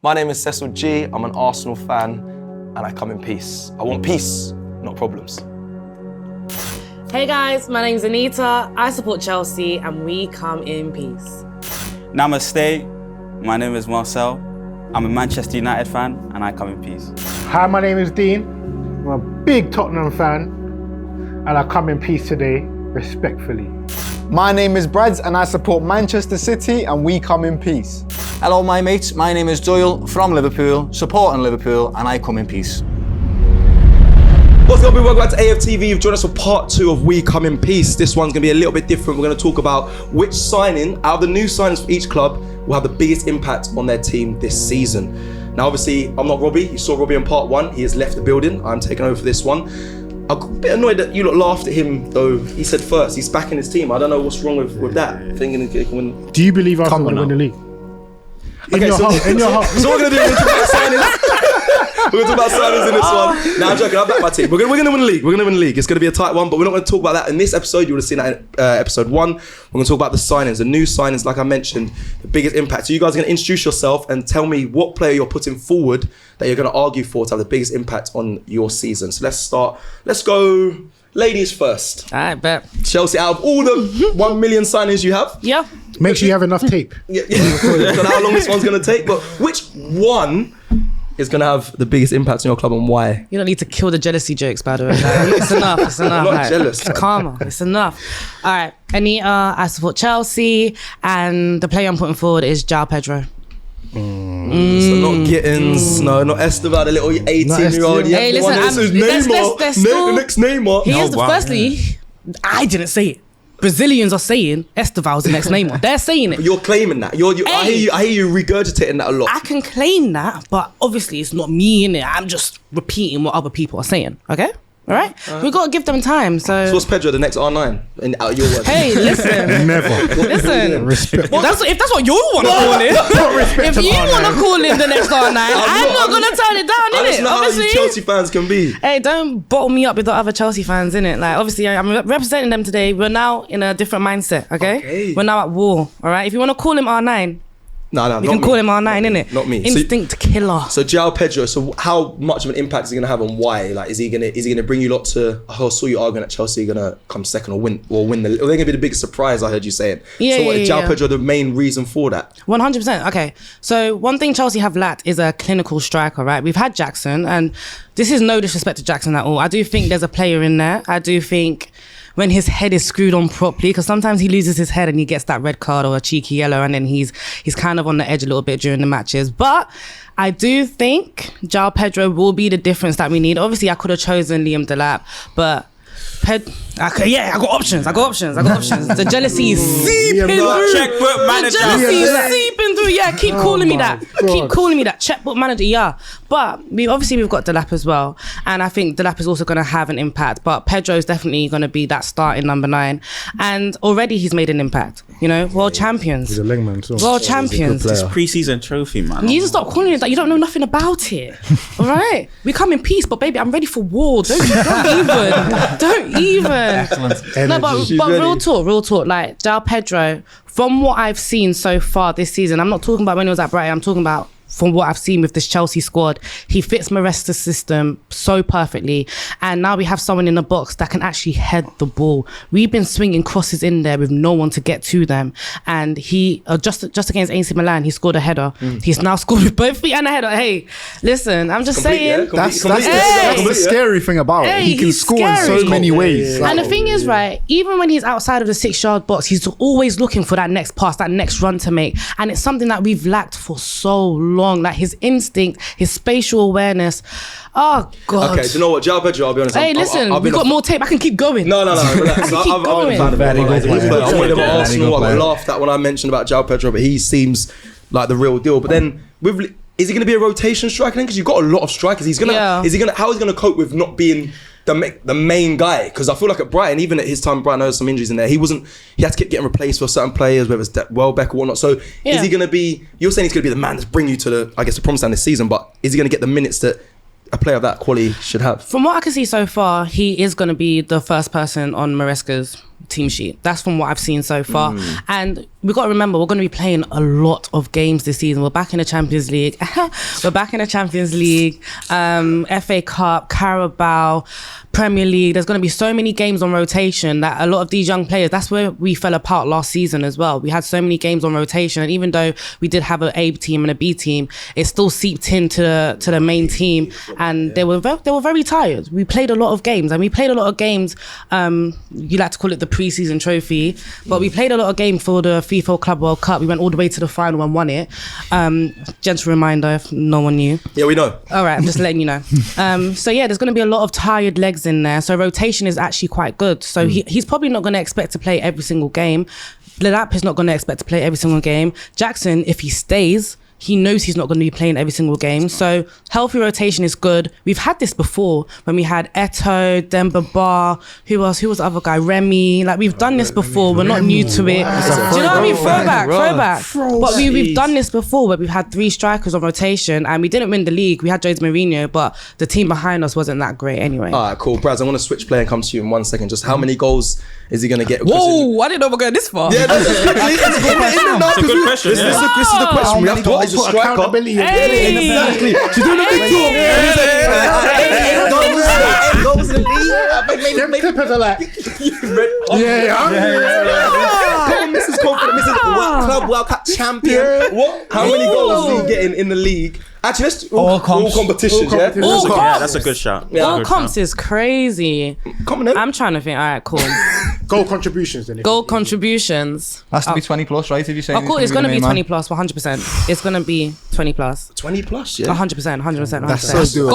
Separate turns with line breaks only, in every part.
My name is Cecil G. I'm an Arsenal fan and I come in peace. I want peace, not problems.
Hey guys, my name's Anita. I support Chelsea and we come in peace.
Namaste. My name is Marcel. I'm a Manchester United fan and I come in peace.
Hi, my name is Dean. I'm a big Tottenham fan and I come in peace today, respectfully.
My name is Brads and I support Manchester City and we come in peace.
Hello my mates, my name is Doyle from Liverpool, supporting Liverpool and I come in peace.
What's up, welcome back to AFTV. You've joined us for part 2 of We Come in Peace. This one's going to be a little bit different. We're going to talk about which signing out of the new signings for each club will have the biggest impact on their team this season. Now obviously, I'm not Robbie. You saw Robbie in part 1. He has left the building. I'm taking over for this one. I'm a bit annoyed that you lot laughed at him though. He said first, he's backing his team. I don't know what's wrong with that. Thinking it can win.
Do you believe Arsenal will win the league? In your heart.
So what we're going to do, we're going to talk about signings. We're going to talk about signings in this one. Now I'm joking, I'll back my team. We're going to win the league. We're going to win the league. It's going to be a tight one, but we're not going to talk about that in this episode. You would have seen that in episode 1. We're going to talk about the signings, the new signings, like I mentioned, the biggest impact. So you guys are going to introduce yourself and tell me what player you're putting forward that you're going to argue for to have the biggest impact on your season. So let's start. Let's go ladies first.
I bet.
Chelsea, out of all the 1 million signings you have.
Yeah.
Make sure you have enough tape.
Yeah. I don't know how long this one's going to take, but which one is going to have the biggest impact on your club and why?
You don't need to kill the jealousy jokes, by the way. Like, it's enough. It's enough.
I'm not
like,
jealous.
It's karma. It's enough. All right. Anita, I support Chelsea, and the player I'm putting forward is João Pedro.
So not Gittins, no, not Esteban, the little 18-year-old.
Hey, listen,
the next Neymar.
He is firstly, I didn't say it. Brazilians are saying Esteval's the next Neymar. They're saying it.
But you're claiming that. I hear you regurgitating that a lot.
I can claim that, but obviously it's not me, innit? I'm just repeating what other people are saying. Okay? All right? We got to give them time. So
what's Pedro, the next R9? In out your words.
Hey, listen.
Never.
Listen.
Respect.
If that's what you want to call him. If you want to call him the next R9, I'm not going to turn it down,
I just
innit?
know
Obviously.
how you Chelsea fans can be.
Hey, don't bottle me up with the other Chelsea fans, innit? Like, obviously, I'm representing them today. We're now in a different mindset, okay? We're now at war, all right? If you want to call him R9,
No,
you can call him R9, innit?
Not me.
Instinct killer.
So João Pedro, so how much of an impact is he gonna have and why? Like, is he gonna bring you lot to? I saw you arguing that Chelsea are gonna come second or win the. Or they're gonna be the biggest surprise. I heard you saying.
Yeah,
so what,
yeah,
is João
yeah.
Pedro the main reason for that?
100%. Okay. So one thing Chelsea have lacked is a clinical striker, right? We've had Jackson, and this is no disrespect to Jackson at all. I do think there's a player in there. I do think when his head is screwed on properly, because sometimes he loses his head and he gets that red card or a cheeky yellow, and then he's kind of on the edge a little bit during the matches. But I do think João Pedro will be the difference that we need. Obviously, I could have chosen Liam Delap, but I got options. The jealousy is seeping through.
Checkbook manager.
The jealousy is seeping through. Yeah, keep calling me that.
God.
Keep calling me that. Checkbook manager, yeah. But we've got Delap as well. And I think Delap is also going to have an impact. But Pedro is definitely going to be that starting number 9. And already he's made an impact. You know, world champions.
He's a legman, so.
World champions.
It's pre-season trophy, man.
You need to stop calling it that. You don't know nothing about it. All right? We come in peace, but baby, I'm ready for war. Don't even. No, but real talk. Like, João Pedro, from what I've seen so far this season, I'm not talking about when he was at Brighton, I'm talking about from what I've seen with this Chelsea squad, he fits Maresca's system so perfectly. And now we have someone in the box that can actually head the ball. We've been swinging crosses in there with no one to get to them. And he, just against AC Milan, he scored a header. He's now scored with both feet and a header. Hey, listen, I'm just saying.
That's the scary thing about it. He can score in so many ways.
And the thing is, right, even when he's outside of the 6-yard box, he's always looking for that next pass, that next run to make. And it's something that we've lacked for so long. Like his instinct, his spatial awareness. Oh God.
Okay, do you know what, João Pedro? I'll be honest.
Hey, listen, we've got more tape. I can keep going.
No. Relax. I've been a fan of him. I wanted him at Arsenal. I got laughed at when I mentioned about João Pedro, but he seems like the real deal. But then, is he going to be a rotation striker then? Because you've got a lot of strikers. How is he going to cope with not being the main guy? Because I feel like at Brighton, even at his time, Brighton had some injuries in there. He had to keep getting replaced for certain players, whether it's Welbeck or whatnot. So is he going to be? You're saying he's going to be the man that's bring you to the promised land this season, but is he going to get the minutes that a player of that quality should have?
From what I can see so far, he is going to be the first person on Maresca's team sheet. That's from what I've seen so far. And we've got to remember, we're going to be playing a lot of games this season. We're back in the Champions League. FA Cup, Carabao, Premier League. There's going to be so many games on rotation that a lot of these young players, that's where we fell apart last season as well. We had so many games on rotation, and even though we did have an A team and a B team, it still seeped into the main team, and they were very tired. We played a lot of games, and we played a lot of games. You like to call it the pre-season trophy, but we played a lot of games for the FIFA Club World Cup. We went all the way to the final and won it. Gentle reminder if no one knew.
Yeah, we know. All
right, I'm just letting you know. So yeah, there's going to be a lot of tired legs in there. So rotation is actually quite good. So he's probably not going to expect to play every single game. Lelap is not going to expect to play every single game. Jackson, if he stays, he knows he's not going to be playing every single game. So healthy rotation is good. We've had this before when we had Eto, Demba Ba, who was the other guy? Remy. Like, we've done this before. We're not new to it. Wow. Do you know what I mean? Throwback. But we've done this before where we've had 3 strikers on rotation and we didn't win the league. We had Jose Mourinho, but the team behind us wasn't that great anyway.
All right, cool. Braz, I want to switch play and come to you in 1 second. Just how many goals is he going to get?
Whoa, I didn't know we're going this far.
Yeah, that's a good question. This is the question. We have to put accountability. Exactly. She's doing a big talk. Goals in league.
Them clippers are like,
Mrs. Confident, Mrs. Club World Cup champion. What? How many goals is he getting in the league? Actually, let's all competitions.
Yeah, that's a good shot.
All comps is crazy. I'm trying to think. All right, cool.
Goal contributions then.
Goal contributions.
Has to be 20 plus, right? If you say.
Of course, it's going to be 20 plus, 100%. It's going to be 20 plus.
20 plus, yeah.
100%.
That's so doable.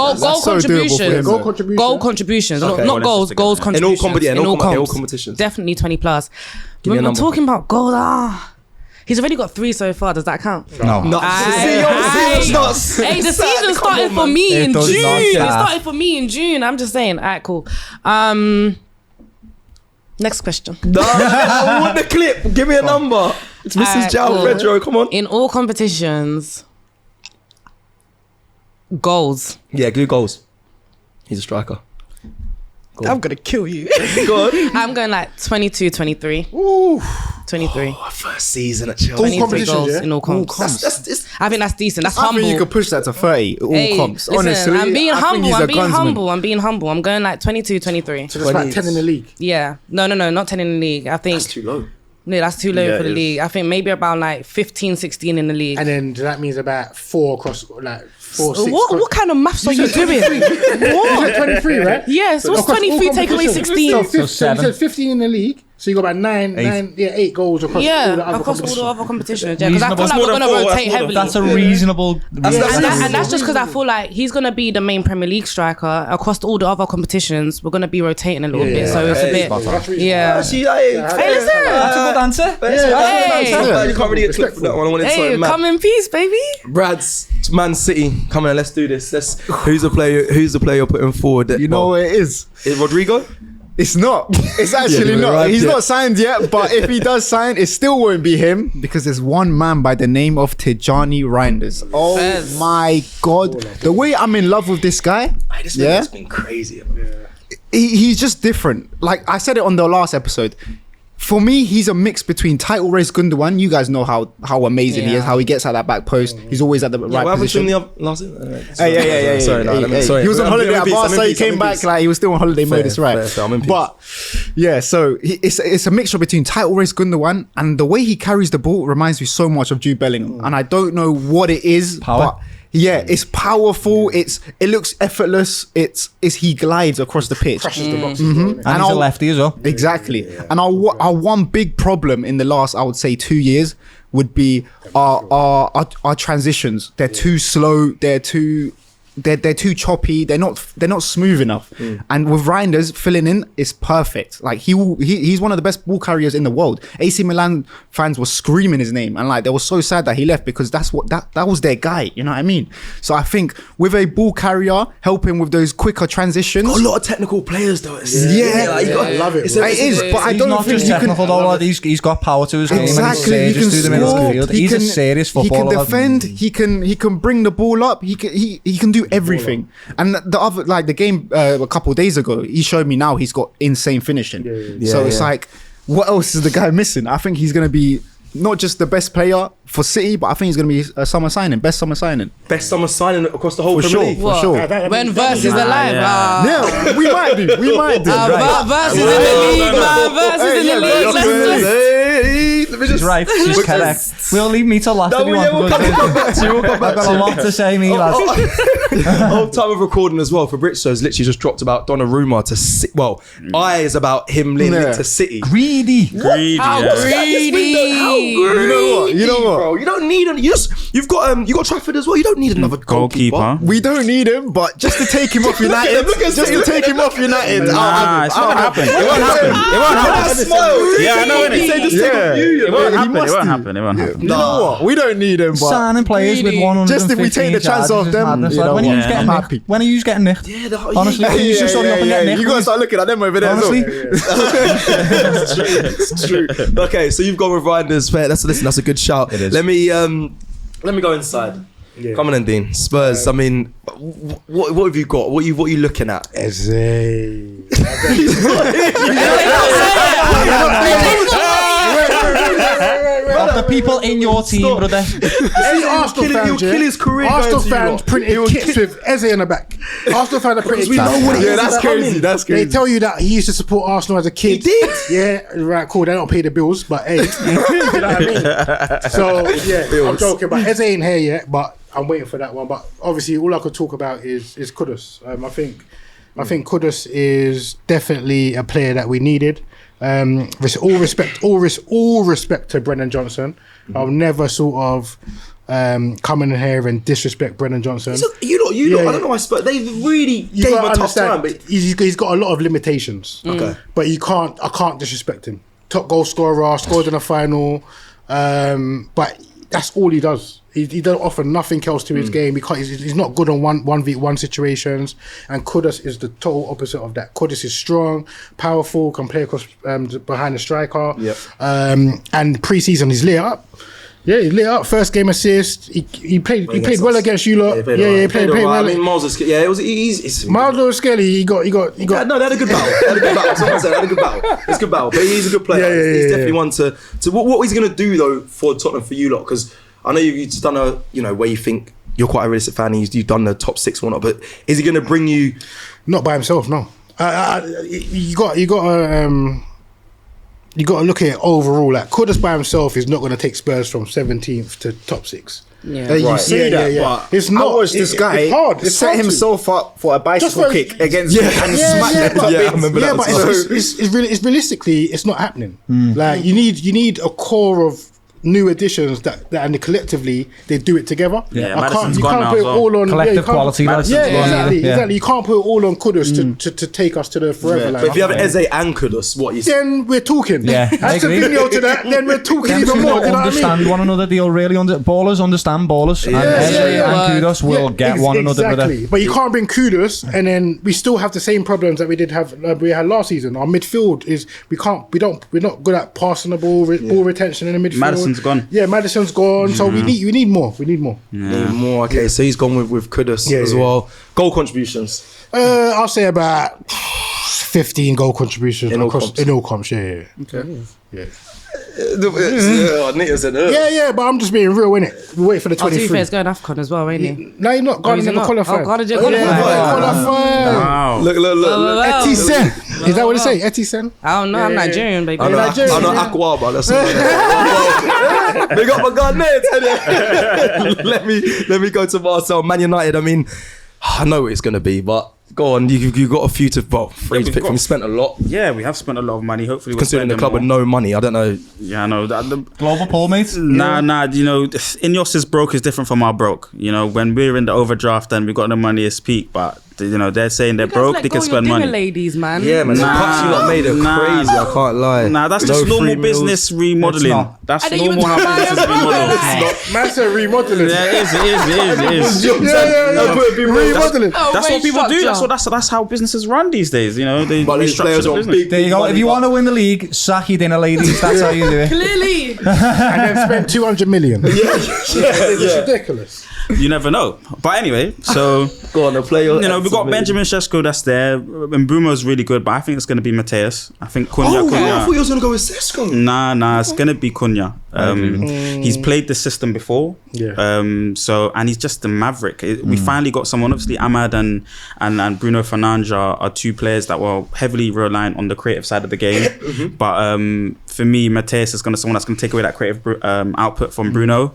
Goal contributions. Not goals. Goals contributions.
In all competitions.
Definitely 20 plus.
Give me a
When we're
number.
talking about goals, he's already got 3 so far. Does that count?
No.
Hey, the season started for me in June. It started for me in June. I'm just saying. All right, cool. Next question.
No, I want the clip. Give me a number. It's Mrs. Jao Pedro. Come on.
In all competitions, goals.
Yeah, good goals. He's a striker.
I'm going to kill you.
Go on.
I'm going like 22, 23.
Ooh.
23.
First season at Chelsea.
23 goals in all comps. I think that's decent. That's humble.
I think you could push that to 30. All comps.
Listen,
honestly,
I'm being humble.
I'm
being humble. I'm going like 22, 23.
So that's like 10 in the league.
Yeah. No, not 10 in the league. I think
That's too low.
No, that's too low for the league. I think maybe about like 15, 16 in the league.
And then that means about 4 across, like 4, 6.
What kind of maths are you doing?
What? 23, right?
Yes, it was 23 take away 16.
So 15 in the league. So you got about 8 goals across all the other competitions.
All the other competitions. Yeah, because I feel like we're going to rotate heavily.
That's a reasonable.
And that's just because I feel like he's going to be the main Premier League striker across all the other competitions. We're going to be rotating a little bit, so it's a bit. Yeah.
Hey,
listen.
That's a good answer.
You can't really get clipped for that one.
Hey, come in peace, baby.
Brad's Man City. Come on, let's do this. Who's the player you're putting forward?
You know what it is?
Is Rodrigo?
It's not. It's actually not.
Right,
He's not signed yet, but if he does sign, it still won't be him because there's one man by the name of Tijani Reinders. Oh my God. The way I'm in love with this guy.
This man's been crazy.
He's just different. Like I said it on the last episode. For me, he's a mix between title race Gundogan. You guys know how amazing he is, how he gets at that back post. He's always at the right position.
Last
Hey.
Sorry.
He was on holiday at Barca, he came back like he was still on holiday mode, it's right. But yeah, so it's a mixture between title race Gundogan and the way he carries the ball reminds me so much of Jude Bellingham. And I don't know what it is, but yeah, it's powerful. It looks effortless. He glides across the pitch.
Crushes the box.
And he's a lefty as well.
Exactly. And our one big problem in the last, I would say, 2 years would be our transitions. They're too slow. They're too choppy. They're not smooth enough. And with Reinders filling in, it's perfect. Like he's one of the best ball carriers in the world. AC Milan fans were screaming his name, and like they were so sad that he left because that was their guy. You know what I mean? So I think with a ball carrier helping with those quicker transitions,
got a lot of technical players though.
I love it. It is, but I don't think you can.
He's got power to his game.
Exactly,
he can score. He's a serious footballer.
He can defend. He can bring the ball up. He can do everything. And the other, like the game a couple of days ago, he showed me now he's got insane finishing. So it's like what else is the guy missing? I think he's going to be not just the best player for City, but I think he's going to be a summer signing, best summer signing.
Best summer signing across the whole
For
Premier
sure,
League.
for sure.
When Verse is alive.
Yeah, we might do.
Verse is in the league, man. Verse is in the league. Let's go.
She's right. She's correct. We'll leave me till last if you want.
We'll come back to you. We'll come back
I've got a lot to say, me, lads.
Whole time of recording as well for Britshow's literally just dropped about Donnarumma to City. Well, eyes about him linked to City.
Greedy.
How greedy.
You know what?
Bro, you don't need him. You've got Trafford as well. You don't need another goalkeeper.
We don't need him, but just to take him off United, it's not gonna happen.
It won't happen. Yeah, I know. It won't happen.
You know what? We don't need him, but
Signing players with 100.
just if we take the chance off them, you know, I'm happy.
When are you getting nicked? Honestly, you should start up and get nicked.
You gotta start looking at them over there.
Honestly,
It's true. Okay, so you've gone with Reinders. Fair. That's a good shout.
It is.
Let me go inside.
Yeah.
Come on, then, Dean. Spurs. I mean, what have you got? What are you looking at?
of the people in your team, brother.
Any Arsenal fans, Arsenal fans printed kits with Eze in the back. Arsenal fans are printed kits.
Yeah, that's crazy. That's crazy.
They tell you that he used to support Arsenal as a kid.
He did?
Yeah, right, cool. They don't pay the bills, but hey, you know what I mean? So, yeah, I'm joking, but Eze ain't here yet, but I'm waiting for that one. But obviously, all I could talk about is Kudus. I think Kudus is definitely a player that we needed. All respect to Brendan Johnson. I'll never sort of come in here and disrespect Brendan Johnson.
You lot, I don't know why Spurs, they really gave him a tough time. But
he's got a lot of limitations.
Okay.
But I can't disrespect him. Top goal scorer, scored in the final. But that's all he does. He don't offer nothing else to his game. He's not good on 1v1 situations. And Kudus is the total opposite of that. Kudus is strong, powerful, can play across behind the striker.
Yep.
And pre-season he's lit up. Yeah, he lit up. First game assist. He played well against you lot. He played well.
I mean, Miles was scared. Yeah, it was easy.
Miles was scared. He got.
No, they had a good battle. Someone said they had a good battle. It's a good battle. But he's a good player. He's definitely one to. What he's going to do though for Tottenham for you lot? Because I know you've just done where you think you're quite a realistic fan. You've done the top 6 or not. But is he going to bring you?
Not by himself, no. You got to look at it overall. Like Kudus by himself is not going to take Spurs from 17th to top 6.
Yeah. You say that, but
it's not.
I watched this guy
it's hard. It's
set
hard
himself up for a bicycle kick against me and smack that top
I
bins.
remember that.
But it's realistically, it's not happening. Like you need a core of new additions that and collectively they do it together.
Yeah,
you
Maddison's
can't
gone now
put it
as well.
all on
Collective quality.
Exactly. You can't put it all on Kudus to take us to the forever.
But if you have Eze and Kudus, what you say?
Then we're talking.
Yeah, I
That's a
agree.
video to that. Then we're talking
Them
even
two
more.
don't
Do you know what I
understand
mean?
one another. They'll really ballers understand ballers, and Eze and Kudos will get one another.
Exactly. But you can't bring Kudos, and then we still have the same problems that we had last season. Our midfield is we're not good at passing the ball, ball retention in the midfield.
Maddison's gone.
Yeah, Maddison's gone. So we need more.
Need more. Okay, so he's gone with Kudus as well. Goal contributions.
I'll say about 15 goal contributions
In all
across
comps.
in all comps. Yeah.
Okay.
Yeah.
Yeah,
but I'm just being real, innit? We wait for the
To be fair,
23.
it's going AFCON as well, ain't he?
No, you're not. Ghana never qualified.
Ghana did
Qualified.
Wow.
Look.
Etisen. Is that what they say? Etisen?
I don't know. I'm Nigerian, baby.
I know Aqua, but that's big up my God, mate. Let me go to Marcel. Man United. I mean, I know what it's going to be, but go on. You got a few to three to pick from. Spent a lot.
Yeah, we have spent a lot of money. Hopefully, we'll
Considering the
spend
club
more.
with no money, I don't know.
Yeah, I know. The
Global poll, mate.
Nah. Ineos's broke is different from our broke. When we're in the overdraft and we got no money, it's peak. But they're saying they're broke. They can spend money.
Ladies, man.
Yeah, man. The cuts you lot made it crazy. I can't lie.
Nah, that's
No
just normal
free meals.
business remodeling.
not.
That's
I think
normal how business is remodeled.
Man said remodeling.
Yeah, it is.
Remodeling.
That's what people do. That's how businesses run these days. They
But these
restructure
players
the
on
business.
big.
There you go. If you want to win the league, sack your dinner, ladies. That's how you do it.
Clearly.
And then spend 200 million. It's ridiculous.
You never know. But anyway, so
Go on, play your.
you know, we've got Benjamin Sesko that's there, and Bruno's really good, but I think it's going to be Mateus. I think Cunha.
I thought you was gonna go with Sesko.
Nah, it's going to be Cunha. He's played this system before.
Yeah.
So, and he's just a maverick. We finally got someone. Obviously, Ahmad and Bruno Fernandes are two players that were heavily reliant on the creative side of the game. But for me, Mateus is someone that's going to take away that creative output from Bruno.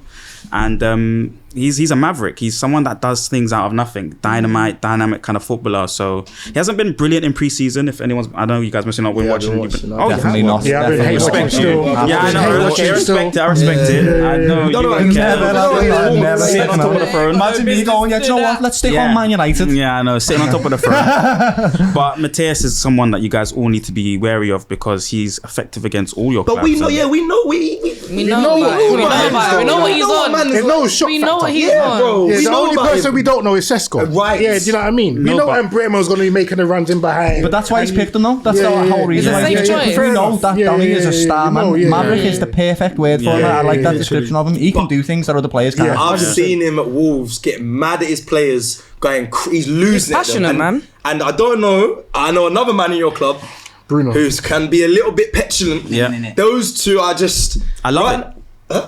And he's a maverick. He's someone that does things out of nothing. Dynamic kind of footballer. So he hasn't been brilliant in pre-season. If anyone's, I know you guys must not been watching.
Definitely not.
Yeah, I
Definitely
respect
not.
still.
Yeah, I know. Okay, I respect it. I know.
Never.
Sitting on top of the throne.
Imagine me going, yeah, do you know what? Let's stick on Man United.
Yeah, I know. Sitting on top of the throne. But Mateus is someone that you guys all need to be wary of because he's effective against all your clubs.
But we know, we know
what he's on.
There's no shock
We know what
factor.
he's on.
bro.
Yeah,
We
the
know
only
about
person
him.
we don't know is Sesko.
Right.
Yeah, do you know what I mean? We know Mbremo's going to be making the runs in behind.
But that's why he's picked him though. That's the whole reason.
It's a
why
safe choice.
We know that Donny is a star man. Maverick is the perfect word for him. I like that description of him. He can do things that other players can't.
I've seen him at Wolves get mad at his players, he's losing it.
passionate, man.
And I don't know, I know another man in your club,
Bruno,
who can be a little bit petulant.
Yeah.
Those two are just.
I love it.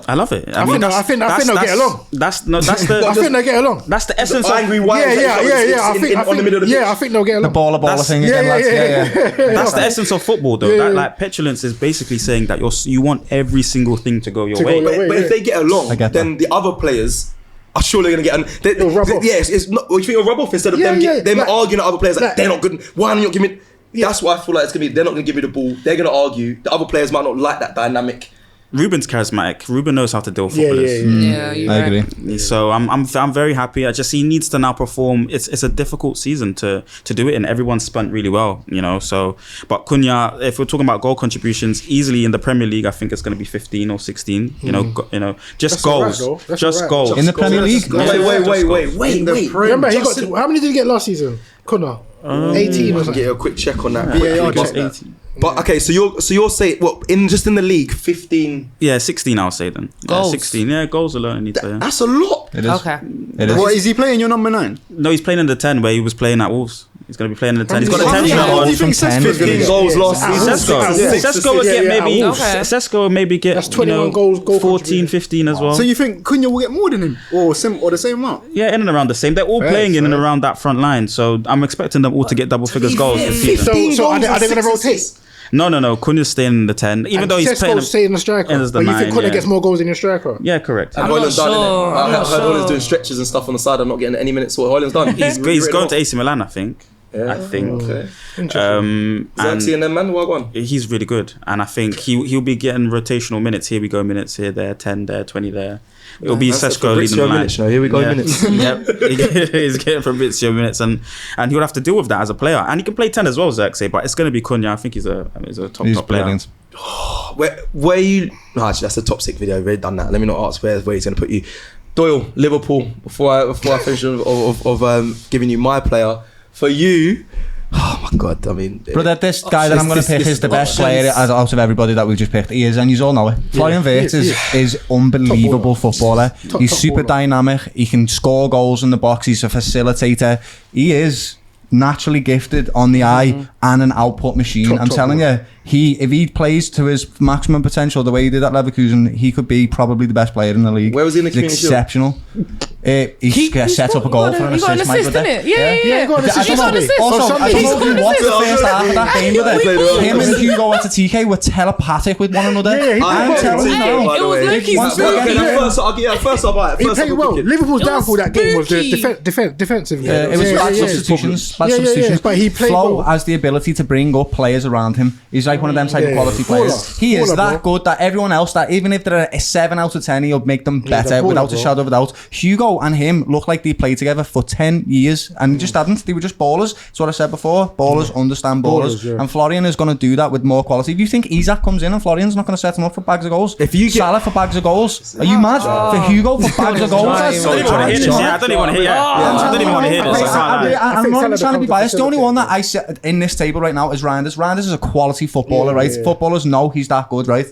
I love it.
I think they'll get along.
That's the
I think they'll get along.
that's the essence of
Angry wives. On the middle of the pitch.
I think they'll get
The
along.
baller thing again, lads. Yeah.
That's the essence of football, though. That, like, petulance is basically saying that you want every single thing to go your way.
But if they get along,
get
then the other players are surely going to get.
rub off.
Yes, it's not. You think a rub off instead of them arguing at other players like they're not good. Why don't you give me? That's why I feel like it's gonna be. They're not gonna give you the ball. They're gonna argue. The other players might not like that dynamic.
Ruben's charismatic. Ruben knows how to deal with footballers.
Yeah, you're
I
right.
agree.
So I'm very happy. He needs to now perform. It's a difficult season to do it, and everyone's spent really well, you know. So, but Cunha, if we're talking about goal contributions, easily in the Premier League, I think it's going to be 15 or 16. You know, just
That's
goals,
all right, though. That's
just
all right.
goals
In the Premier League.
Wait.
Remember, how many did he get last season? Cunha. 18 or something.
Get a quick check on that.
VAR
But-
check.
18.
But okay, so you're saying in the league, 15.
Yeah, 16. I'll say then.
Goals.
16. Yeah, goals alone. I need to.
That's a lot.
It is.
Okay.
It is.
What is he playing? Your number 9?
No, he's playing in the 10 where he was playing at Wolves. He's going to be playing in the 10. He's got a 10 shirt
What
on.
do you think Sesko's going to
15
get?
goals last season.
Sesko would get maybe.
Okay.
Sesko would maybe get.
That's 21 goal
14, 15 as well.
So you think Cunha will get more than him, or the same amount?
Yeah, in and around the same. They're all playing in and around that front line. So I'm expecting them all to get double figures goals this season.
So are they going to rotate?
No. Cunha's staying in the 10, even though he's playing.
Sesko's staying the striker.
as the
But you
9,
think Cunha
yeah.
gets more goals than your striker?
Yeah, correct.
And
I'm not
Højlund's done,
sure.
innit?
I'm not
I heard Højlund's
sure.
doing stretches and stuff on the side. I'm not getting any minutes. What Højlund's done.
He's going to AC Milan, I think. I think.
Okay.
And
Xerxes and them man, what one?
he's really good, and I think he'll be getting rotational minutes. Here we go, minutes here, there, 10 there, 20 there. It'll be Sesko leading the line.
Minutes, here we go, minutes.
Yep, he's getting Fabrizio minutes, and he'll have to deal with that as a player. And he can play 10 as well, Xerxes, but it's going to be Cunha. I think he's a top
He's
player.
brilliant.
Where you? No, actually, that's a top 6 video. I've already done that. Let me not ask where he's going to put you. Doyle, Liverpool. Before I finish of giving you my player for you. Oh my God! I mean,
Brother, this guy that I'm going to pick is the best player out of everybody that we've just picked. He is, and you all know it. Florian Wirtz is unbelievable footballer. He's super dynamic. He can score goals in the box. He's a facilitator. He is naturally gifted on the eye and an output machine. I'm telling you, if he plays to his maximum potential the way he did at Leverkusen, he could be probably the best player in the league.
Where was he in the
He's
Community Shield?
exceptional. He set up a goal for an
He got an
assist,
assist, innit? Yeah.
He got an assist.
He got an assist.
Also, I don't know if you watched the first half of that game, brother. Him and Hugo Ekitike were telepathic with one another. I'm telling you now.
It was Loki's
Once again,
First I'll buy it.
He
First
played
I'll
well.
pick it.
Liverpool's
It was
downfall that game was
spooky.
the defensively.
it was bad substitutions. Bad substitutions.
But he played
Flo
well.
has the ability to bring up players around him. He's like one of them type of quality players. He is
Baller,
that
bro.
good that everyone else, that even if they're a 7 out of 10, he'll make them better
baller,
without a
bro.
shadow of a doubt. Hugo and him look like they played together for 10 years and they just hadn't. They were just ballers. That's what I said before. Ballers understand ballers.
Ballers, yeah.
And Florian is going to do that with more quality. If you think Isaac comes in and Florian's not going to set him up for bags of goals,
If you get-
Salah for bags of goals, are you mad? For Hugo for bags of goals?
I don't even want to hear this. I don't even want to hear. I don't even want to hear this. I can't lie.
I'm
think
not
Salah
trying to be
becomes
biased.
a
The only one that
facilitator.
I see in this table right now is Reinders. Reinders is a quality footballer, right?
Yeah.
Footballers know he's that good, right?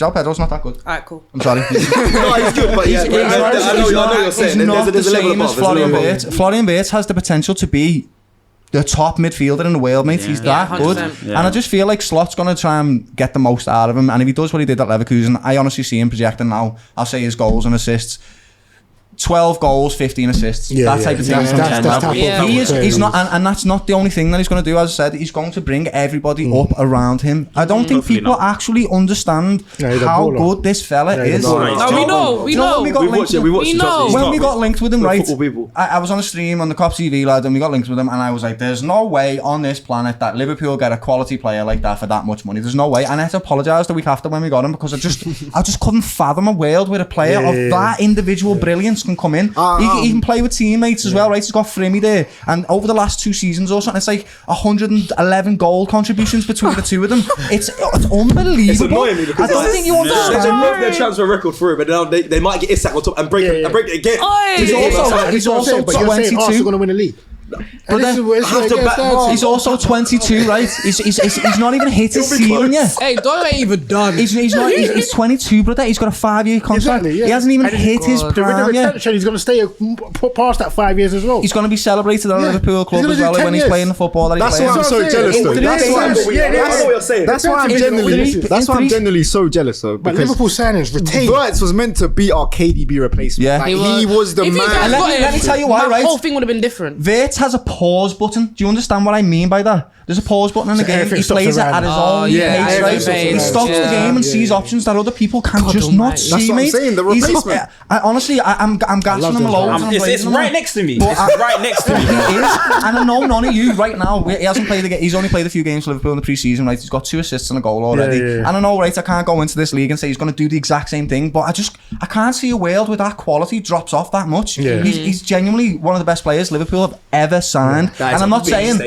João Pedro's not that good.
Alright, cool.
I'm sorry.
No, he's good, but yeah, I know what you're saying.
He's not
There's
the
a level
same as
above. There's a
Florian
level
Wirtz.
above.
Florian Wirtz has the potential to be the top midfielder in the world, mate. He's that good.
100%.
Yeah.
And I just feel like Slot's going to try and get the most out of him. And if he does what he did at Leverkusen, I honestly see him projecting now. I'll say his goals and assists. 12 goals, 15 assists. That type of thing. He's not, and that's not the only thing that he's going to do. As I said, he's going to bring everybody up around him. I don't think
Hopefully
people
not.
actually understand how good this fella is.
We know.
When we got linked, when we got linked with him, right?
People.
I was on a stream on the Cop TV, lad, and we got linked with him, and I was like, "There's no way on this planet that Liverpool get a quality player like that for that much money. There's no way." And I had to apologise the week after when we got him because I just couldn't fathom a world where a player of that individual brilliance can come in. He can play with teammates as well, right? He's got Frimmy there, and over the last 2 seasons or something, it's like 111 goal contributions between the two of them. It's unbelievable.
It's annoying me because
I don't think you understand.
They broke their transfer record through, but now they might get Isak on top and break it again.
He's also
but you're saying Arsenal
22.
going to win the league.
He's also 22, right? He's not even hit his ceiling yet.
Hey, Doyle ain't even done.
He's 22, brother. He's got a 5-year contract.
Exactly, yeah.
He hasn't even hit his prime yet.
He's going to stay past that 5 years as well.
He's going to be celebrated at a Liverpool club as well when he's playing the football that he's
That's
playing.
why I'm so jealous though. That's why I'm genuinely so jealous though.
But
Because
Liverpool signings retained.
Wirtz was meant to be our KDB replacement.
Yeah.
Like, he was the
If he
man.
guys got
Let me tell you why,
that
right?
whole thing would have been different.
Wirtz has a pause button. Do you understand what I mean by that? There's a pause button in the game.
everything
He
stops
plays it
around
at his
him.
own
yeah,
pace, right?
everything.
He stops the
Yeah.
game and sees options that other people can just not see,
That's what I'm
mate.
saying, the
He's-
replacement.
honestly, I'm gassing him loads. and I'm
It's
praising him.
right next to me.
But
It's right next to me.
He is, and I know none of you right now. He hasn't played. He's only played a few games for Liverpool in the pre-season. Right, he's got 2 assists and a goal already.
Yeah.
And I know, right, I can't go into this league and say he's going to do the exact same thing. But I can't see a world where that quality drops off that much.
Yeah.
He's genuinely one of the best players Liverpool have ever signed.
Yeah.
And I'm not saying,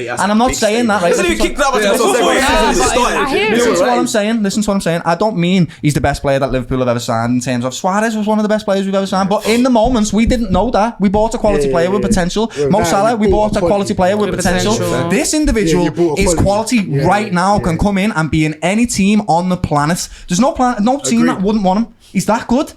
that. Right,
Isn't he kicked out? Listen
to what I'm saying. Listen to what I'm saying. I don't mean he's the best player that Liverpool have ever signed in terms of Suarez was one of the best players we've ever signed. But in the moments, we didn't know that. We bought a quality player with potential. Mo Salah, we bought a quality player with potential. This individual is quality right now, can come in and be in any team on the planet. There's no team that wouldn't want him. He's that good.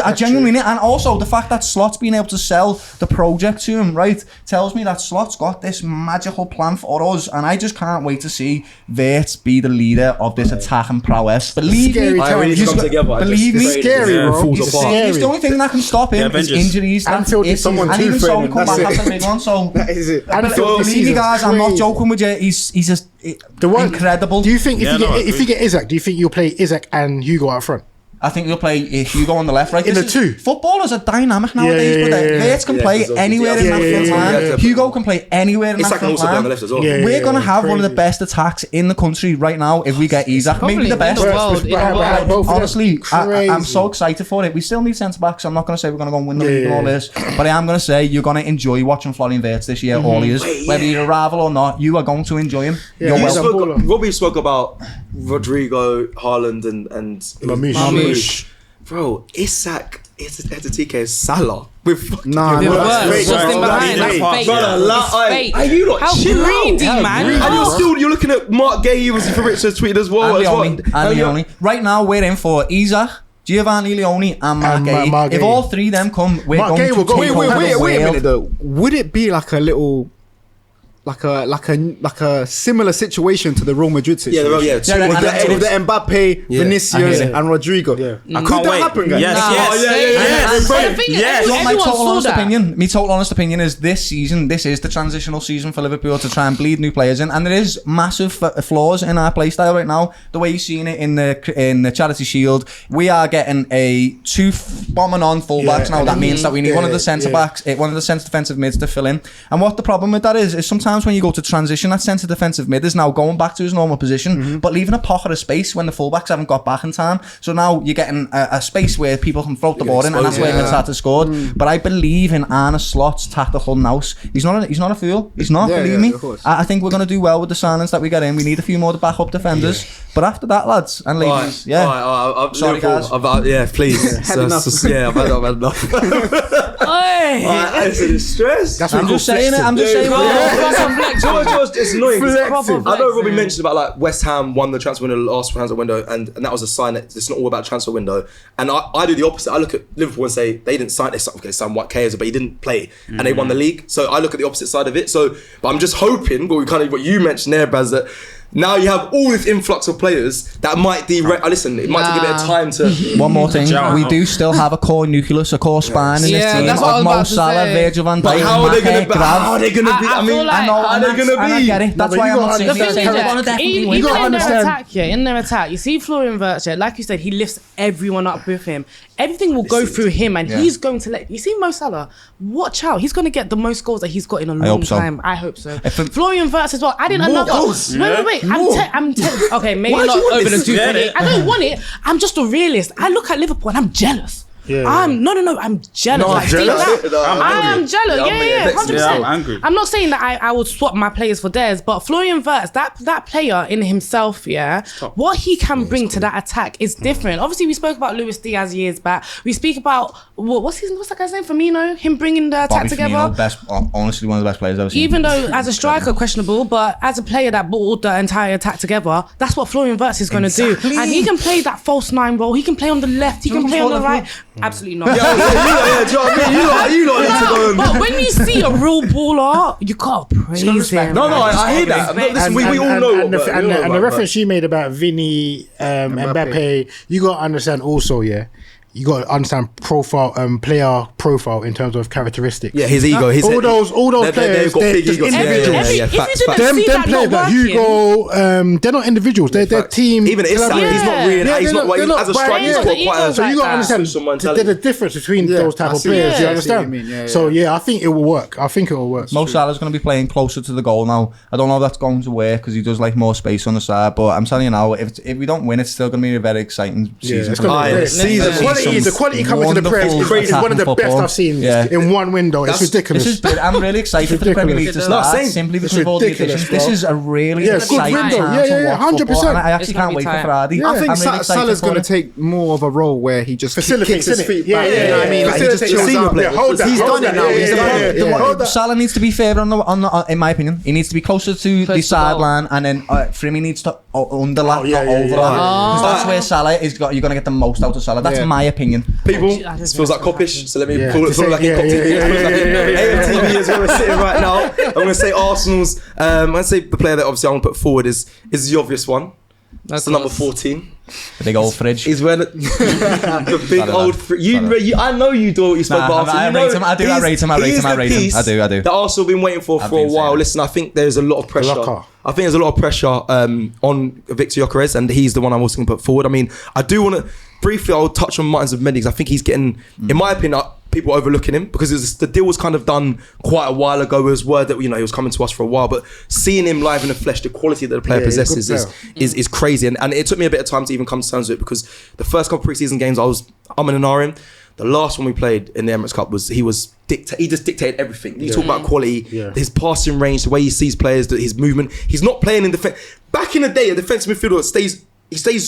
I genuinely mean it. And also the fact that Slot's been able to sell the project to him, right, tells me that Slot's got this magical plan for us, and I just can't wait to see Wirtz be the leader of this attacking prowess. Believe me,
Scary, bro.
he's the only thing that can stop him is injuries.
Anfield is someone
and
too
even so, he
training.
come back after a big one. So
That is it.
believe me, guys, I'm not joking with you. He's just incredible.
Do you think if you get Isak, do you think you'll play Isak and Hugo out front?
I think you'll play Hugo on the left, right?
In the two.
Footballers are dynamic nowadays, but Wirtz can play anywhere in that front line. Hugo can play anywhere in that front line. We're going to have one of the best attacks in the country right now if we get Isak. Maybe the best. Honestly, I'm so excited for it. We still need centre-backs. I'm not going to say we're going to go and win the league and all this, but I am going to say you're going to enjoy watching Florian Wirtz this year, all he is. Whether you're a rival or not, you are going to enjoy him.
Robbie spoke about Rodrigo, Haaland and Mamouche. Bro, Isak is TK Salah. What's
behind? That's fake.
Are you like
how greedy, man?
And you're looking at Mark Gay, obviously for Richard's tweet as well.
And Leone. Right now we're in for Isak, Giovanni Leone and Mark Gay. If all 3 of them come, we're going to take over the
wait a minute
world.
though. Would it be like a little like a similar situation to the Real Madrid situation? With the Mbappe, Vinicius, and Rodrigo.
I can't
Could that
wait.
happen, guys?
Yes.
My total honest opinion is this season, this is the transitional season for Liverpool to try and bleed new players in, and there is massive flaws in our play style right now. The way you're seeing it in the Charity Shield, we are getting a 2 bombing on fullbacks now. That means that we need one of the centre backs, one of the centre defensive mids to fill in. And what the problem with that is sometimes when you go to transition, that centre defensive mid is now going back to his normal position, but leaving a pocket of space when the fullbacks haven't got back in time. So now you're getting a space where people can float the ball in, and that's where Matata scored. But I believe in Arne Slot's tactical nous. He's not a fool. He's not. Believe me. I think we're going to do well with the signings that we get in. We need a few more to back up defenders. But after that, lads and ladies, sorry guys.
Please. I've had enough. It's stress.
That's
I'm just saying it.
It's annoying.
Flexing.
I know Robbie mentioned about like West Ham won the transfer window, last transfer window, and that was a sign that it's not all about transfer window. And I do the opposite. I look at Liverpool and say they didn't sign. They signed White Kayers, but he didn't play, and they won the league. So I look at the opposite side of it. So, but I'm just hoping, what you mentioned there, Baz, that now you have all this influx of players that might listen, it might take a bit of time to.
One more thing, we do still have a core nucleus, a core spine in this team.
That's what I was
Mo
about to
Salah,
say.
Virgil van
But
Dijk,
how are they going to be?
Grab.
How are they going to be?
I feel like-
how
are they going to
I
be?
get it. That's
but
why
you
I'm
gotta
not saying
The thing is,
they're
yeah,
gonna definitely
even
win.
You gotta
in their
understand-
attack, in their attack, you see Florian Wirtz, like you said, he lifts everyone up with him. Everything will go through him, and he's going to let. You see Mo Salah, watch out. He's going to get the most goals that he's got in a long
hope so.
time. I hope so. Florian Wirtz as well. I didn't another.
goals?
Wait. Okay, maybe
Why do
not
you want
over the
this?
2.8. I don't want it. I'm just a realist. I look at Liverpool and I'm jealous. I'm jealous.
No,
like,
jealous?
deep down. I am jealous.
Yeah, I'm
100%.
Yeah, I'm angry.
I'm not saying that I would swap my players for theirs, but Florian Wirtz, that player in himself, what he can bring to that attack is different. Obviously, we spoke about Luis Diaz years back. We speak about what's that guy's name? Firmino, him bringing the attack
Bobby
together.
Firmino, honestly one of the best players I've ever seen.
Even though as a striker questionable, but as a player that brought the entire attack together, that's what Florian Wirtz is going to do, and he can play that false 9 role. He can play on the left. He can play on the right. Absolutely not.
Do you know what I mean? You lot need to go and.
But when you see a real baller, you can't praise him.
No, I hear that. Listen, we all know.
And the reference you made about Vinny, Mbappe, you got to understand also, you got to understand player profile in terms of characteristics.
Yeah, his ego.
All those players,
they've got big
they're
egos.
individuals.
Yeah, facts.
Them players like Hugo, they're not individuals. They're team.
Even Isak, he's not really. He's not as a striker. He's got quite a.
So you got to understand.
mentality.
There's a difference between those type of players. You understand? So I think it will work. I think it will work.
Mo Salah's going to be playing closer to the goal now. I don't know if that's going to work because he does like more space on the side. But I'm telling you now, if we don't win, it's still going to be a very exciting season.
It's going to be great. The quality coming to the Prem is one of the best I've seen in one window. It's ridiculous.
I'm really excited for the Premier League to start simply because of all the additions. This is a really exciting time to watch
100%.
I actually can't wait for Friday.
I think Salah's going to take more of a role where he just kicks his feet back. You know what I mean? Like, he just chills out. He's done it now. He's
Salah needs to be further on in my opinion. He needs to be closer to the sideline, and then Frimmy needs to underlap, not overlap. Because that's where Salah is. You're going to get the most out of Salah. That's my opinion.
People, this feels like coppish, so let me pull it like in AFTV is where we're sitting right now. I'm going to say Arsenal's. I'm going to say the player that obviously I'm going to put forward is the obvious one. That's the number 14.
The big old fridge.
He's wearing the big old fridge. I know you do what you spoke about.
I rate him. I rate him. I do.
That Arsenal have been waiting for a while. Listen, I think there's a lot of pressure. I think there's a lot of pressure on Victor Gyökeres, and he's the one I'm also going to put forward. I mean, I do want to briefly. I'll touch on Martins of Mendy because I think he's getting, in my opinion, people overlooking him because the deal was kind of done quite a while ago. It was word that he was coming to us for a while, but seeing him live in the flesh, the quality that the player possesses is crazy, and it took me a bit of time to even come to terms with it because the first couple pre-season games I was umming and ahhing. The last one we played in the Emirates Cup he just dictated everything. You talk about quality, his passing range, the way he sees players, his movement. He's not playing in defense. Back in the day, a defensive midfielder stays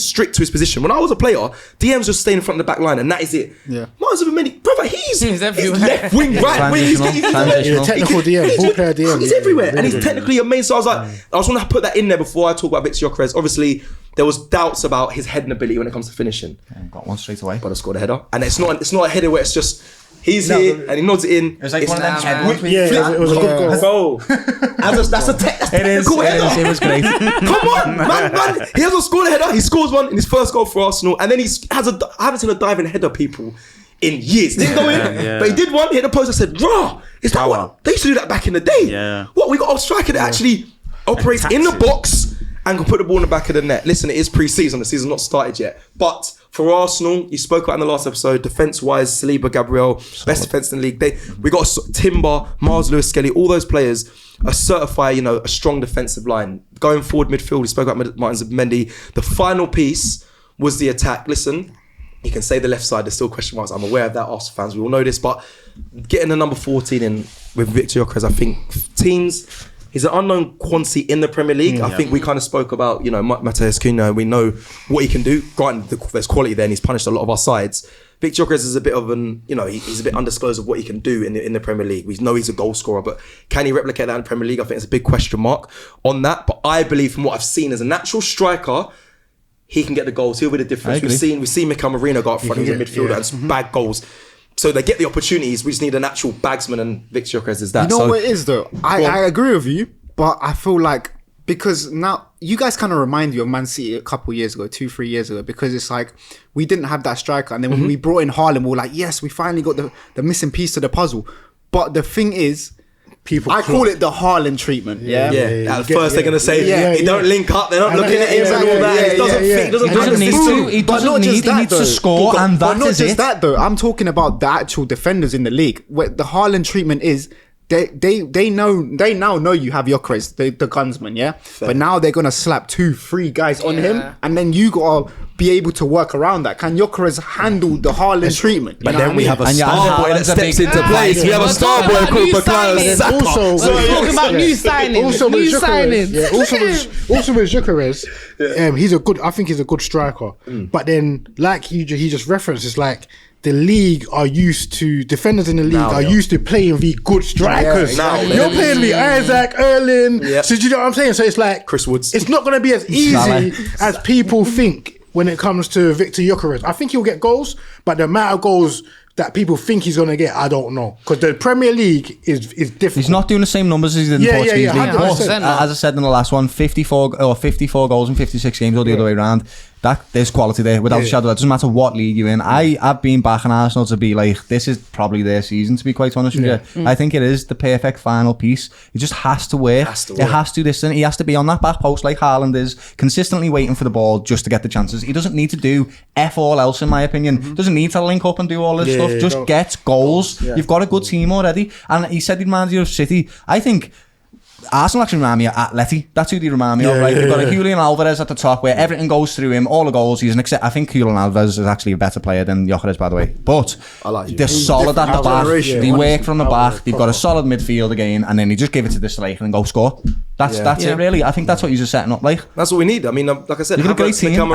strict to his position. When I was a player, DMs just stay in front of the back line, and that is it. Martins of Mendy, brother, he's
everywhere.
left wing, right wing. He's
technical DM, ball player DM.
He's everywhere, and he's technically amazing. So I was like, I just want to put that in there before I talk about Victor Gyökeres. Obviously, there was doubts about his heading ability when it comes to finishing.
Got one straight away.
But I scored a header, and it's not a header where it's just he's here and he nods it in.
It was like one of them head ones.
It was a good goal.
That's a technical header.
It was great.
Come on, man. He hasn't scored a header. He scores one in his first goal for Arsenal, and then I haven't seen a diving header, people, in years. Didn't go in, but he did one, hit the post. I said, "Raw, is that what they used to do that back in the day?
Yeah.
What we got a striker that actually operates in the box and can put the ball in the back of the net." Listen, it is pre-season. The season's not started yet, but for Arsenal, you spoke about in the last episode, defence-wise, Saliba, Gabriel, best defence in the league. We got Timber, Miles Lewis-Skelly, all those players certify, a strong defensive line. Going forward midfield, we spoke about Martins of Mendy. The final piece was the attack. Listen, you can say the left side, there's still question marks. I'm aware of that, Arsenal fans, we all know this, but getting the number 14 in with Victor Gyökeres, I think teams... He's an unknown quantity in the Premier League. I think we kind of spoke about, Matheus Cunha. We know what he can do. Granted, there's quality there and he's punished a lot of our sides. Victor Gyökeres is a bit of he's a bit undisclosed of what he can do in the Premier League. We know he's a goal scorer, but can he replicate that in the Premier League? I think it's a big question mark on that. But I believe from what I've seen as a natural striker, he can get the goals. He'll be the difference. We've seen Mikel Merino go up front as a midfielder and bag goals. So they get the opportunities. We just need a natural bagsman, and Victor Gyökeres is that.
You know what it is though? I agree with you, but I feel like because now you guys kind of remind me of Man City a couple of years ago, 2-3 years ago, because it's like we didn't have that striker, and then when we brought in Haaland, we were like, yes, we finally got the missing piece to the puzzle. But the thing is, I call it the Haaland treatment. Yeah.
At first, they're gonna say they don't link up. They're not looking at him and all that. It doesn't fit.
He needs to score, and that is it. But not just that though.
I'm talking about the actual defenders in the league. Where the Haaland treatment is. They now know you have Gyökeres, the gunsman, yeah. Fair. But now they're gonna slap 2-3 guys on him, and then you gotta be able to work around that. Can Gyökeres handle the Haaland treatment?
But then we have a star boy that steps into place. We have a star boy called Bukayo Saka.
Also, we're talking about new signings.
Also with Gyökeres, I think he's a good striker. But then, like he just referenced, it's like the league are used to defenders in the league are used to playing the good strikers. You're playing the Isaac, Erling. So do you know what I'm saying? So it's like
Chris Woods.
It's not going to be as easy as people think when it comes to Victor Gyökeres. I think he'll get goals, but the amount of goals that people think he's going to get, I don't know. Because the Premier League is different.
He's not doing the same numbers as he did in the Portuguese league. But,
100%.
as I said in the last one, 54 goals in 56 games or the other way around. There's quality there without a shadow. It doesn't matter what league you're in. I've been backing Arsenal to be like, this is probably their season, to be quite honest with you. I think it is the perfect final piece. It just has to work. It has to listen. He has to be on that back post like Haaland is, consistently waiting for the ball just to get the chances. He doesn't need to do F all else, in my opinion. Doesn't need to link up and do all this stuff. Just get goals. You've got a good team already. And he said he reminds you of City. I think Arsenal actually remind me of Atleti. That's who they remind me of, right? They've got a Julian Alvarez at the top where everything goes through him, all the goals. I think Julian Alvarez is actually a better player than Gyökeres, by the way. But they're solid at the back. They work from the back. They've got a solid midfield again, and then they just give it to this and go score. That's it, really. I think that's what you're setting up like.
That's what we need. I mean, like I said,
you've got a great team.
I'm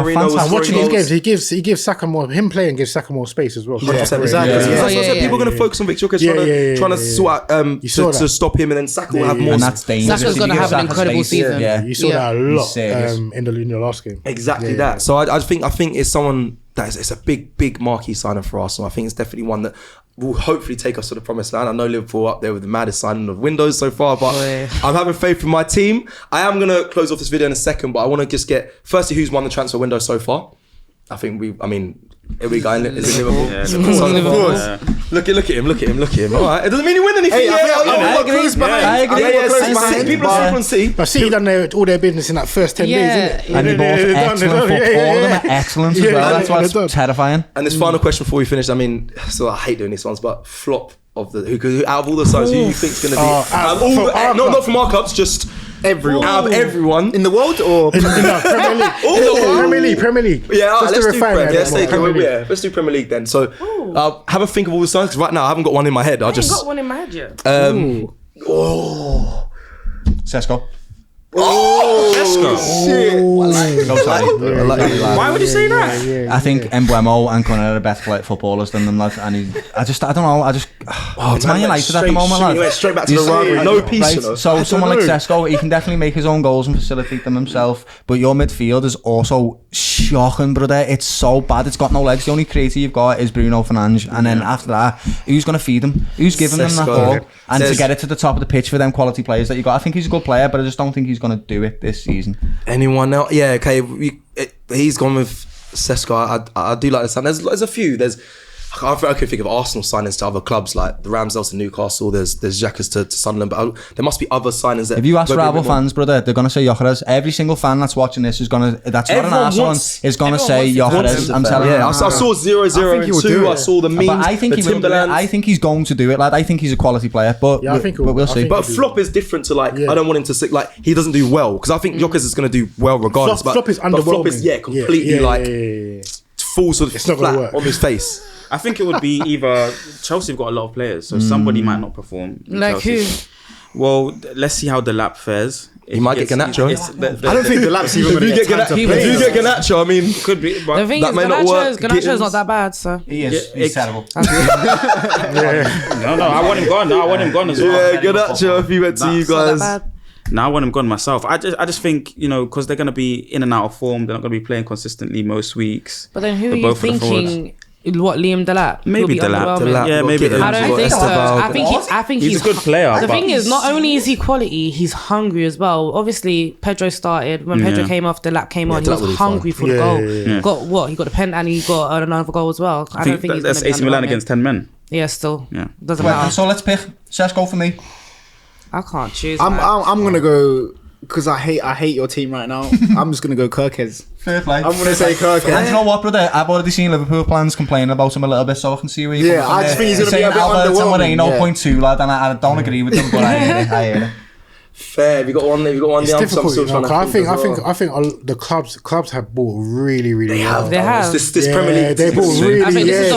watching these games. He gives Saka more. Him playing gives Saka more space as well.
100%, exactly. People are going to focus on Victor Gyökeres, trying to sort out to stop him, and then Saka will have more.
And that's dangerous.
Saka's going to have an incredible season.
You saw that a lot in the last game.
Exactly that. So I think it's someone that it's a big marquee signing for Arsenal. I think it's definitely one that will hopefully take us to the promised land. I know Liverpool up there with the maddest signing of windows so far, but I'm having faith in my team. I am going to close off this video in a second, but I want to just get firstly who's won the transfer window so far. I think here we go. Is it Liverpool? Look at him. All right. It doesn't mean you win anything. I agree. People are sleeping on City.
But City done all their business in that first 10 days, isn't it?
And they bought excellent football. All of them are excellent as well. That's what's terrifying.
And this final question before we finish. I mean, so I hate doing these ones, but flop of the who out of all the sides, who you think's going to be? Not from our clubs, just. Everyone. Out of everyone
in the world or
in the Premier League.
Yeah, let's do Premier League then. So have a think of all the signs, because right now I haven't got one in my head. I just
got one in my head yet.
Sesko.
Shit.
Why would you say that?
I think Mbeumo and Gunnar are better footballers than them, lad. And I don't know. It's Man United at the moment, lad.
He went straight back to the rugby. No peace, you know.
So someone like Sesko, he can definitely make his own goals and facilitate them himself. But your midfield is also shocking, brother. It's so bad. It's got no legs. The only creator you've got is Bruno Fernandes, and then after that, who's going to feed them? Who's giving them that ball? And to get it to the top of the pitch for them quality players that you got. I think he's a good player, but I just don't think he's going to do it this season.
Anyone else? Yeah, okay. He's gone with Sesko. I do like the sign. There's a few. I could think of Arsenal signings to other clubs like the Ramsdale to Newcastle. There's Xhaka to Sunderland, but there must be other signings.
If you ask rival fans, brother, they're gonna say Gyökeres. Every single fan that's watching this is gonna. That's not an Arsenal. Is gonna say Gyökeres. I'm telling you.
I saw 0-0 and 2. I saw the memes.
But I think I think he's going to do it, lad. I think he's a quality player, but we'll see.
But flop is different to like. I don't want him to sit like he doesn't do well, because I think Gyökeres is gonna do well regardless.
Flop is underwhelming.
Flop is completely like full sort of flat on his face.
I think it would be either Chelsea have got a lot of players, so somebody might not perform.
Like
Chelsea.
who?
Well, let's see how the lap fares.
He might get Garnacho.
I don't think the lap's even going to get time to play.
If you get Garnacho, I mean,
Could be, but
The thing
that
is,
may not work.
Garnacho's not that bad, so.
He is. He's terrible.
no, I want him gone. No, I want him gone as well.
Yeah, Garnacho if he went to you guys.
No, I want him gone myself. I just think, because they're going to be in and out of form. They're not going to be playing consistently most weeks.
But then who are
But
you
both of the forwards.
thinking? What, Liam Delap?
Maybe Delap. Yeah, maybe.
I don't think so. I think
he's a good player.
The
but
thing is, not only is he quality, he's hungry as well. Obviously, Pedro started. When Pedro came off, Delap came on. He was hungry for the goal. Got what? He got the pen and he got another goal as well. I don't think he's
that's AC Milan against 10 men.
Yeah, still.
Yeah.
Doesn't matter.
So let's pick. Sesko for me.
I can't choose.
I'm gonna go because I hate your team right now. I'm just gonna go Kirkes.
Fair play.
I'm gonna say Kirkes.
And you know what, brother? I've already seen Liverpool plans complaining about him a little bit, so I can see where you're coming from.
I just think he's gonna be a bit underwhelming.
Moreno 0.2, lad, and I don't agree with him, but I hear it.
Fair. Have you got one?
It's difficult, I think the clubs have bought really well.
They have.
This Premier League.
They bought really,
I think this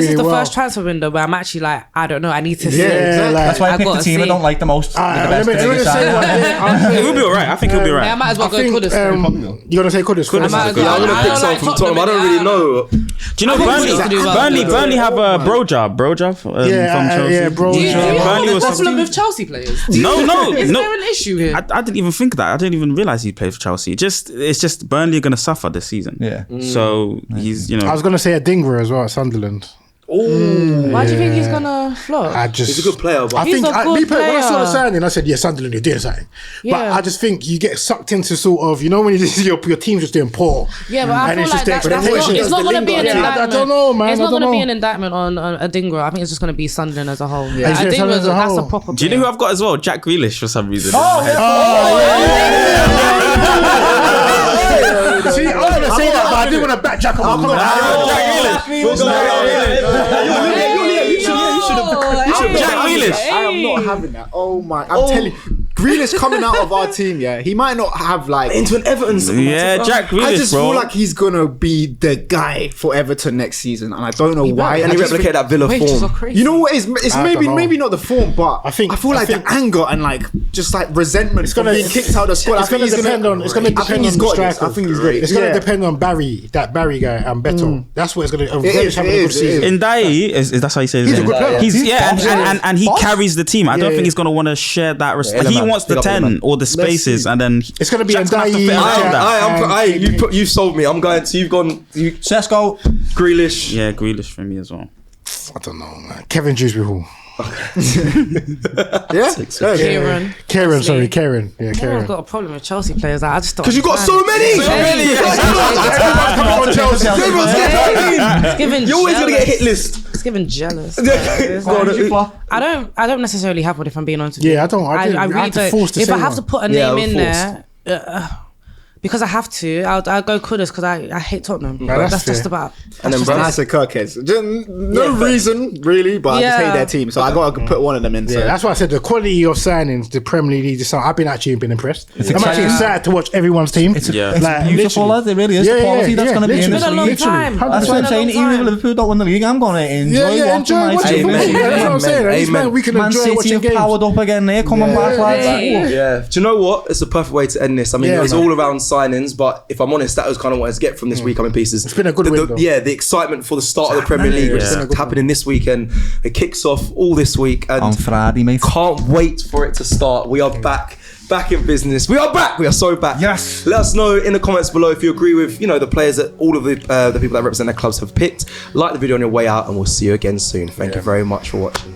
is the
well.
first transfer window where I'm actually like, I don't know. I need to see.
Yeah,
That's why I picked the team I don't like the most.
Let me just say one thing.
He'll be alright. I think he'll be
I
alright.
might as well go Kudus.
You're gonna say Kudus?
I might as
Yeah,
well.
I'm gonna pick someone from Tottenham. I don't really know.
Do you know Burnley have a Broja from Chelsea?
Yeah, bro.
Burnley was
problem with Chelsea players.
No.
Is there an issue here?
I didn't even think that. I didn't even realise he played for Chelsea. It's just Burnley are going to suffer this season.
Yeah.
So he's,
I was gonna say a Dingra as well at Sunderland.
Why do you think he's gonna flop?
He's a good player, but
He's a good
when I saw the
player.
signing, I said, yeah, Sunderland, you're doing something. But
Yeah.
I just think you get sucked into sort of, when you just, your team's just doing poor.
Yeah, but I
And
feel
it's
like
just the
that's
expectation.
it's not going to be an
Yeah,
indictment.
I don't know, man.
It's
I
not
don't
going to be
know.
an indictment on Adingra. I think it's just going to be Sunderland as a whole.
Yeah, it's just Sunderland as a
That's
whole.
a proper
Do you know who I've got as well? Jack Grealish for some reason.
See, I was gonna say that, but I didn't want to back Jack up.
Jack Grealish.
I am not having that. Oh my! I'm telling you, Grealish coming out of our team. Yeah, he might not have like
into an Everton.
Yeah, Jack Grealish,
I just
bro.
feel like he's gonna be the guy for Everton next season, and I don't know why.
And he replicate that Villa form.
You know what? It's maybe not the form, but
I feel
like the anger and like just like resentment from being kicked out of the squad.
It's going to depend on. It's going to depend on the striker.
I think he's great.
It's going to depend on Barry guy and Beto. That's what it's going to.
Ndai is that's how you say his
He's a
name.
good player.
And he carries the team. I don't think he's going to want to share that. He wants the 10 or the spaces, and then
it's going to be
Ndai.
You sold me. I'm going to. You've gone.
Sesko,
Grealish.
Yeah, Grealish for me as well.
I don't know, man. Kevin Dewsbury.
Kieran.
Yeah, Kieran.
I've got a problem with Chelsea players. I just don't.
Because you got so many.
It's giving.
You're always gonna get a hit list.
It's giving jealous. I don't necessarily have one if I'm being honest with you.
Yeah, I don't. I
really don't. If I have to put a name in there. Because I have to, I'll go Kudus because I hate Tottenham.
Right,
that's just about.
And then I said Kirkes. No reason really, but I just hate their team, so I got to put one of them in. So.
Yeah, that's why I said the quality of signings, the Premier League. I've been impressed. I'm actually excited to watch everyone's team.
It's beautiful, lad. It really is. The quality that's going to be in
this league.
That's why I'm saying, even if Liverpool don't win the league, I'm going to enjoy watching
my team. That's what I'm saying. Man, we can enjoy watching games.
Powered up again. They're coming back, lads.
Yeah. Do you know what? It's a perfect way to end this. I mean, it was all around signings, but if I'm honest, that was kind of what I was getting from this week. I'm in pieces.
It's been a good week.
The excitement for the start of the Premier League, which is happening this weekend. It kicks off all this week. And
on Friday, mate.
Can't wait for it to start. We are back in business. We are back. We are so back.
Yes.
Let us know in the comments below if you agree with the players that all of the people that represent their clubs have picked. Like the video on your way out, and we'll see you again soon. Thank you very much for watching.